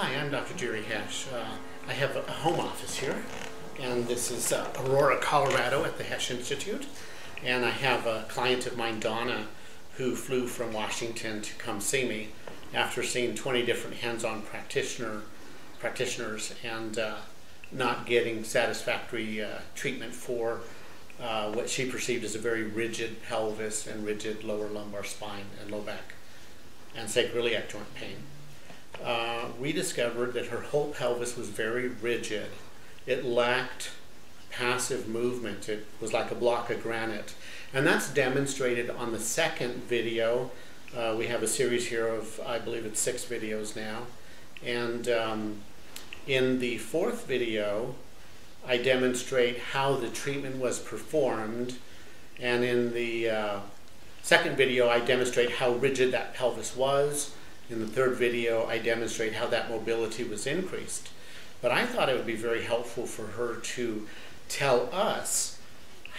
Hi, I'm Dr. Jerry Hesch. I have a home office here, and this is Aurora, Colorado at the Hesch Institute. And I have a client of mine, Donna, who flew from Washington to come see me after seeing 20 different hands-on practitioners and not getting satisfactory treatment for what she perceived as a very rigid pelvis and rigid lower lumbar spine and low back and sacroiliac joint pain. We discovered that her whole pelvis was very rigid. It lacked passive movement. It was like a block of granite. And that's demonstrated on the second video. We have a series here of, I believe it's 6 videos now. And in the 4th video, I demonstrate how the treatment was performed. And in the second video, I demonstrate how rigid that pelvis was. In the 3rd video, I demonstrate how that mobility was increased. But I thought it would be very helpful for her to tell us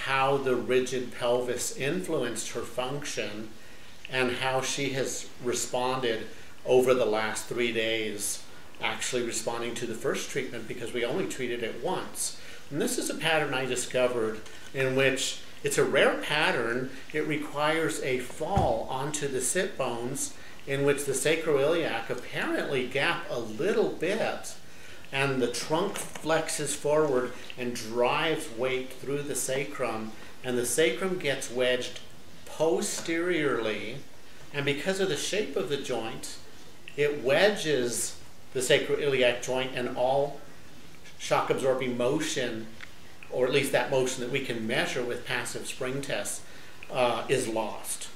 how the rigid pelvis influenced her function and how she has responded over the last 3 days, actually responding to the first treatment because we only treated it once. And this is a pattern I discovered in which it's a rare pattern. It requires a fall onto the sit bones in which the sacroiliac apparently gap a little bit and the trunk flexes forward and drives weight through the sacrum, and the sacrum gets wedged posteriorly, and because of the shape of the joint, it wedges the sacroiliac joint, and all shock absorbing motion, or at least that motion that we can measure with passive spring tests, is lost.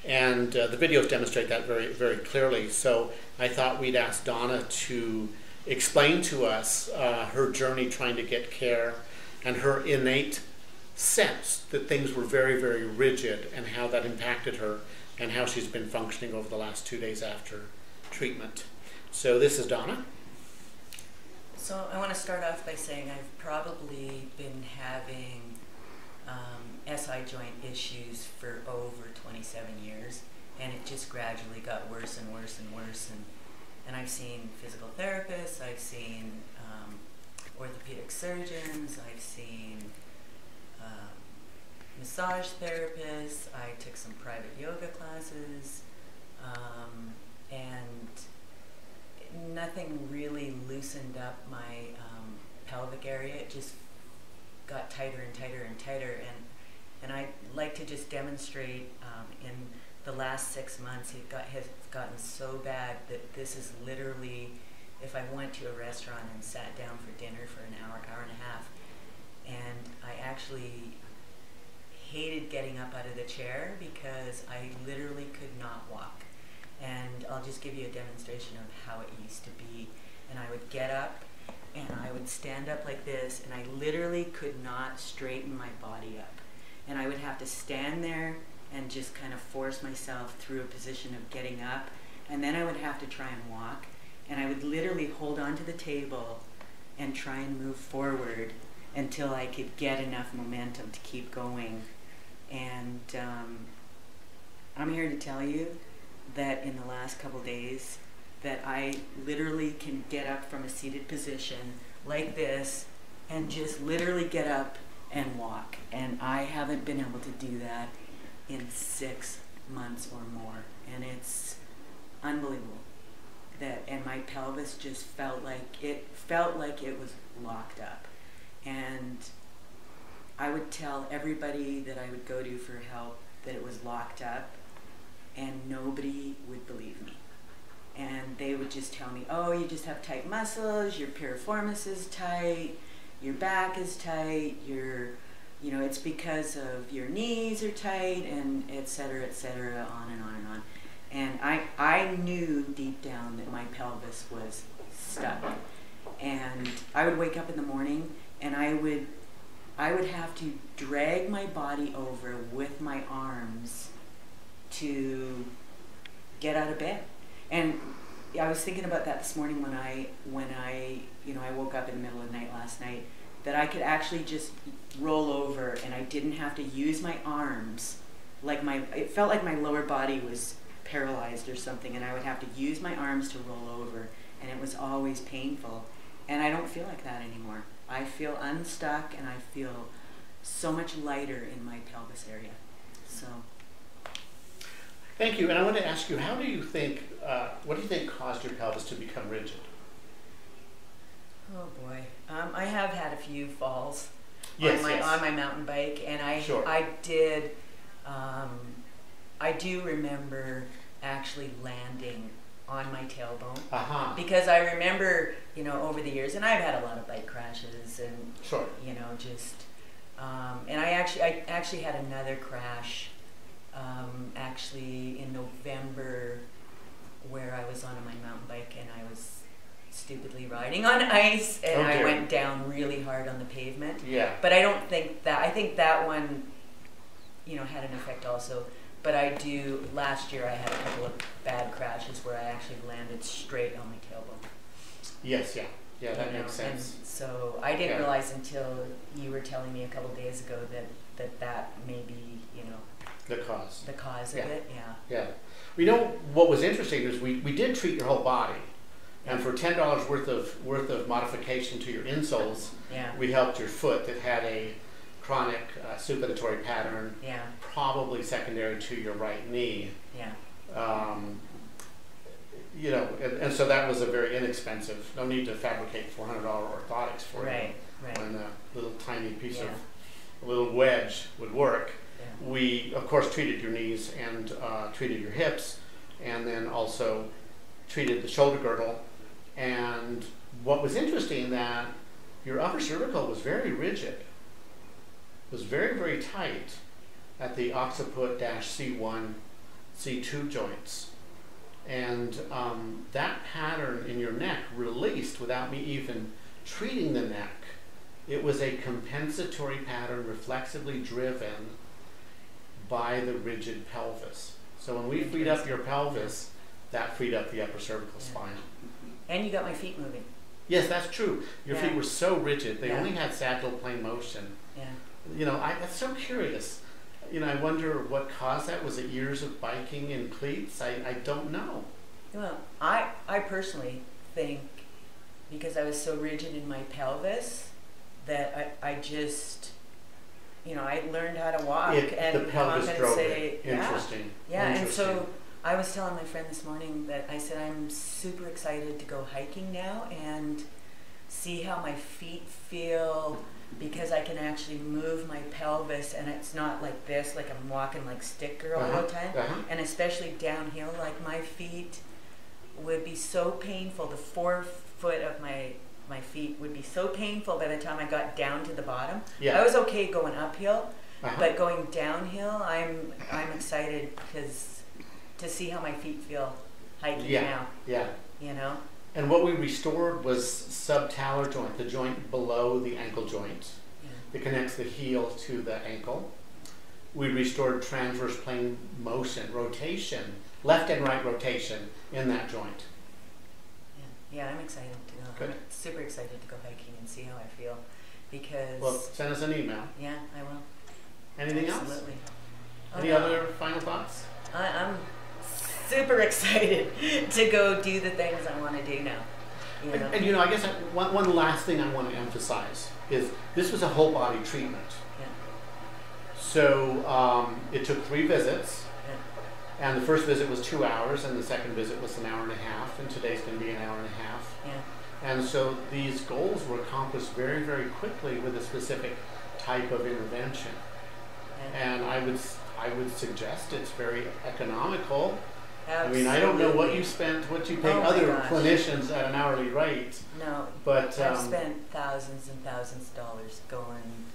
And the videos demonstrate that very, very clearly. So I thought we'd ask Donna to explain to us her journey trying to get care and her innate sense that things were very, very rigid and how that impacted her and how she's been functioning over the last 2 days after treatment. So this is Donna. So I want to start off by saying I've probably been having SI joint issues for over 27 years, and it just gradually got worse and worse and worse. And I've seen physical therapists, I've seen orthopedic surgeons, I've seen massage therapists, I took some private yoga classes, and nothing really loosened up my pelvic area. It just got tighter and tighter and tighter, and I'd like to just demonstrate in the last 6 months has gotten so bad that this is literally, if I went to a restaurant and sat down for dinner for an hour, hour and a half, and I actually hated getting up out of the chair because I literally could not walk. And I'll just give you a demonstration of how it used to be. And I would get up and I would stand up like this, and I literally could not straighten my body up. And I would have to stand there and just kind of force myself through a position of getting up, and then I would have to try and walk, and I would literally hold onto the table and try and move forward until I could get enough momentum to keep going. And I'm here to tell you that in the last couple days that I literally can get up from a seated position like this and just literally get up and walk. And I haven't been able to do that in 6 months or more. And it's unbelievable. And my pelvis just felt like it was locked up. And I would tell everybody that I would go to for help that it was locked up, and nobody would believe me. And they would just tell me, oh, you just have tight muscles, your piriformis is tight, your back is tight, it's because of your knees are tight, and et cetera, on and on and on. And I knew deep down that my pelvis was stuck. And I would wake up in the morning and I would have to drag my body over with my arms to get out of bed. And I was thinking about that this morning when I woke up in the middle of the night last night, that I could actually just roll over and I didn't have to use my arms. It felt like my lower body was paralyzed or something, and I would have to use my arms to roll over and it was always painful. And I don't feel like that anymore. I feel unstuck, and I feel so much lighter in my pelvis area. So. Thank you. And I want to ask you, how do you think, what do you think caused your pelvis to become rigid? Oh boy, I have had a few falls Yes, on my mountain bike, and I did. I do remember actually landing on my tailbone because I remember, you know, over the years, and I've had a lot of bike crashes, and you know, just and I actually had another crash actually in November where I was on my mountain bike and I was stupidly riding on ice, and I went down really hard on the pavement. Yeah. But I don't think that, I think that one, you know, had an effect also. But last year I had a couple of bad crashes where I actually landed straight on my tailbone. Yes, yeah. Yeah, that makes sense. And so I didn't realize until you were telling me a couple of days ago that may be, you know, the cause of it, Yeah. You know, what was interesting is we did treat your whole body. And for $10 worth of modification to your insoles, we helped your foot that had a chronic supinatory pattern, probably secondary to your right knee. You know, and so that was a very inexpensive. No need to fabricate $400 orthotics for it. When a little tiny piece of a little wedge would work. We of course treated your knees and treated your hips, and then also treated the shoulder girdle. And what was interesting, that your upper cervical was very rigid. It was very, very tight at the occiput-C1, C2 joints. And that pattern in your neck released without me even treating the neck. It was a compensatory pattern reflexively driven by the rigid pelvis. So when we freed up your pelvis, that freed up the upper cervical spine. And you got my feet moving. Yes, that's true. Your feet were so rigid. They only had sagittal plane motion. You know, that's so curious. You know, I wonder what caused that. Was it years of biking in cleats? I don't know. Well, I personally think because I was so rigid in my pelvis that I just, you know, I learned how to walk and the pelvis compensate. Drove it. Interesting. And so I was telling my friend this morning that I said I'm super excited to go hiking now and see how my feet feel, because I can actually move my pelvis and it's not like this, like I'm walking like stick girl all the time. And especially downhill, like my feet would be so painful. The 4 foot of my feet would be so painful by the time I got down to the bottom. I was okay going uphill, but going downhill, I'm excited because to see how my feet feel hiking now. You know? And what we restored was subtalar joint, the joint below the ankle joint that connects the heel to the ankle. We restored transverse plane motion, rotation, left and right rotation in that joint. Yeah, I'm excited to go. Good. I'm super excited to go hiking and see how I feel, because... Well, send us an email. Yeah, I will. Anything Absolutely. else? Any other final thoughts? I'm super excited to go do the things I want to do now. You know? And you know, I guess one last thing I want to emphasize is this was a whole body treatment. So it took 3 visits, and the first visit was 2 hours, and the second visit was an hour and a half, and today's going to be an hour and a half. And so these goals were accomplished very, very quickly with a specific type of intervention. And I would suggest it's very economical. Absolutely. I mean, I don't know what you pay other clinicians at an hourly rate. No, but I've spent thousands and thousands of dollars going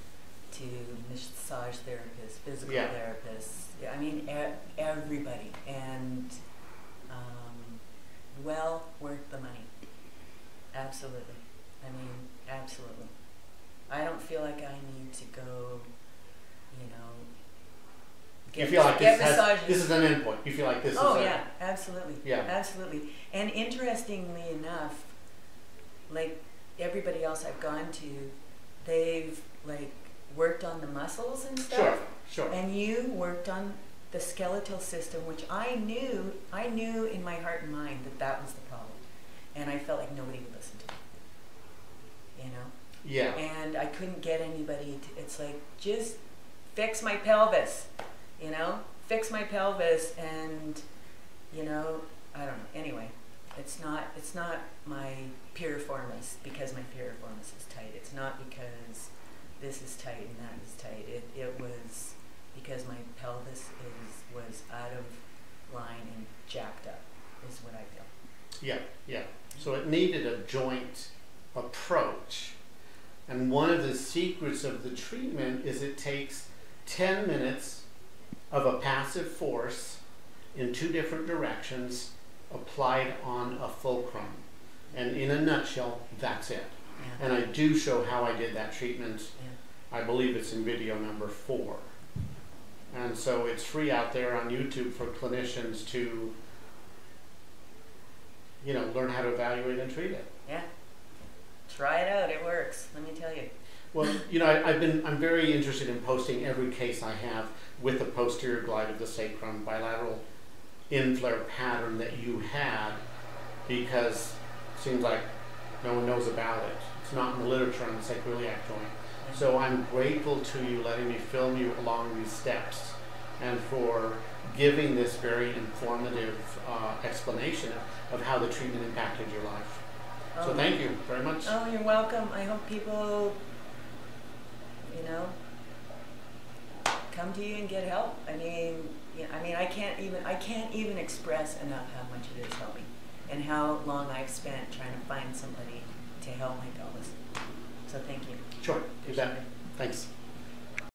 to massage therapists, physical therapists. I mean, everybody, and well worth the money. Absolutely. I mean, absolutely. I don't feel like I need to go, you know, you feel like this is an endpoint. You feel like this is absolutely. Absolutely. And interestingly enough, like everybody else I've gone to, they've like worked on the muscles and stuff. Sure. And you worked on the skeletal system, which I knew in my heart and mind that was the problem. and I felt like nobody would listen to me, you know? Yeah. And I couldn't get anybody to, it's like, just fix my pelvis, you know? Fix my pelvis, and, you know, I don't know. Anyway, it's not my piriformis because my piriformis is tight. It's not because this is tight and that is tight. It was because my pelvis was out of line and jacked up, is what I feel. Yeah, yeah. So it needed a joint approach. And one of the secrets of the treatment is it takes 10 minutes of a passive force in 2 different directions applied on a fulcrum. And in a nutshell, that's it. Yeah. And I do show how I did that treatment. Yeah. I believe it's in video number 4. And so it's free out there on YouTube for clinicians to, you know, learn how to evaluate and treat it. Yeah. Try it out. It works. Let me tell you. Well, you know, I'm very interested in posting every case I have with the posterior glide of the sacrum, bilateral in-flare pattern that you had, because it seems like no one knows about it. It's not in the literature on the sacroiliac joint. So I'm grateful to you letting me film you along these steps and for giving this very informative explanation of how the treatment impacted your life. So thank you very much. Oh, you're welcome. I hope people, you know, come to you and get help. I mean, I can't even express enough how much it has helped me, and how long I've spent trying to find somebody to help my pelvis. So thank you. Sure, you bet. Thanks.